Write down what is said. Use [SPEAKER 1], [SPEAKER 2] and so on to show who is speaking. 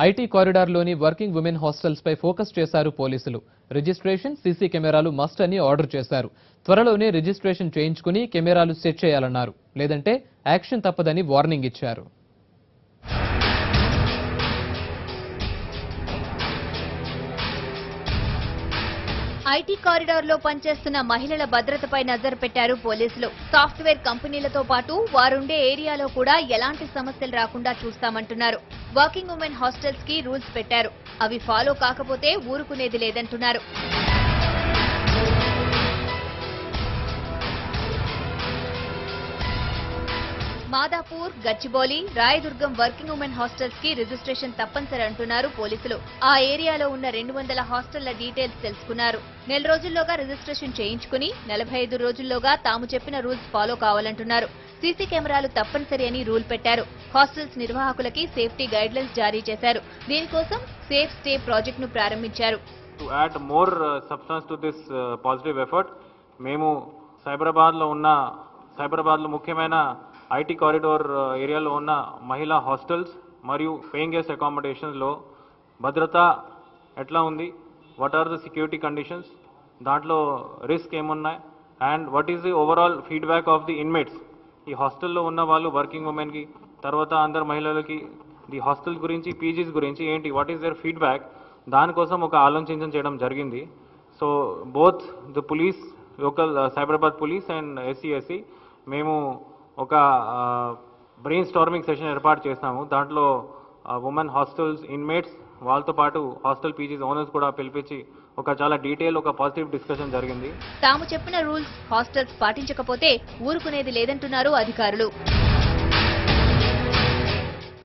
[SPEAKER 1] IT కారిడార్లోని working women హాస్టల్స్పై focus చేశారు పోలీసులు. Registration, CC కెమెరాలు మస్ట్ అని ఆర్డర్ చేశారు. త్వరలోనే రిజిస్ట్రేషన్ చేయించుకుని కెమెరాలు సెట్ చేయాలన్నారు. లేదంటే యాక్షన్ తప్పదని వార్నింగ్ ఇచ్చారు.
[SPEAKER 2] ఐటీ కారిడార్ లో పనిచేస్తున్న మహిళల భద్రతపై నజర్ పెట్టారు పోలీసులు. సాఫ్ట్వేర్ కంపెనీలతో పాటు వారుండే ఏరియాలో కూడా ఎలాంటి సమస్యలు రాకుండా చూస్తామంటున్నారు. వర్కింగ్ ఉమెన్ హాస్టల్స్ కి రూల్స్ పెట్టారు. అవి ఫాలో కాకపోతే ఊరుకునేది లేదంటున్నారు. Madhapur, Gachibowli, Rayadurgam working women hostels కి రిజిస్ట్రేషన్ తప్పనిసరి అంటున్నారు పోలీసులు. ఆ ఏరియాలో ఉన్న 200 హాస్టళ్ల డీటెయిల్స్ తెలుసుకున్నారు. నెల రోజుల్లోగా రిజిస్ట్రేషన్ చేయించుకుని 45 రోజుల్లోగా తాము చెప్పిన రూల్స్ ఫాలో కావాలంటున్నారు. సీసీ కెమెరాలు తప్పనిసరి అని రూల్ పెట్టారు. హాస్టల్స్ నిర్వాహకులకి సేఫ్టీ గైడ్లైన్స్ జారీ చేశారు. దీనికోసం సేఫ్ స్టే ప్రాజెక్ట్ ను ప్రారంభించారు.
[SPEAKER 3] To add more substance to this positive effort, మేము సైబరాబాద్ లో ముఖ్యమైన ఐటీ కారిడార్ ఏరియాలో ఉన్న మహిళా హాస్టల్స్ మరియు పేయింగ్ గెస్ట్ అకామిడేషన్స్ లో భద్రత ఎట్లా ఉంది, what are the security conditions, దాంట్లో రిస్క్ ఏమున్నాయి, and what is the overall feedback of the inmates. ఈ హాస్టల్లో ఉన్న వాళ్ళు వర్కింగ్ ఉమెన్కి, తర్వాత అందరు మహిళలకి ది హాస్టల్ గురించి, పీజీస్ గురించి ఏంటి, వాట్ ఈస్ దేర్ ఫీడ్బ్యాక్, దానికోసం ఒక ఆలోచన చేయడం జరిగింది. So both the police, local Cyberabad police and SC మేము ఒక బ్రెయిన్ స్టార్మింగ్ సెషన్ ఏర్పాటు చేస్తాము. దాంట్లో ఉమెన్ హాస్టల్స్ ఇన్మేట్స్, వాళ్ళతో పాటు హాస్టల్ పీజీస్ ఓనర్స్ కూడా పిలిపించి ఒక చాలా డీటెయిల్, ఒక పాజిటివ్ డిస్కషన్ జరిగింది.
[SPEAKER 2] తాము చెప్పిన రూల్స్ హాస్టల్స్ పాటించకపోతే ఊరుకునేది లేదంటున్నారు అధికారులు.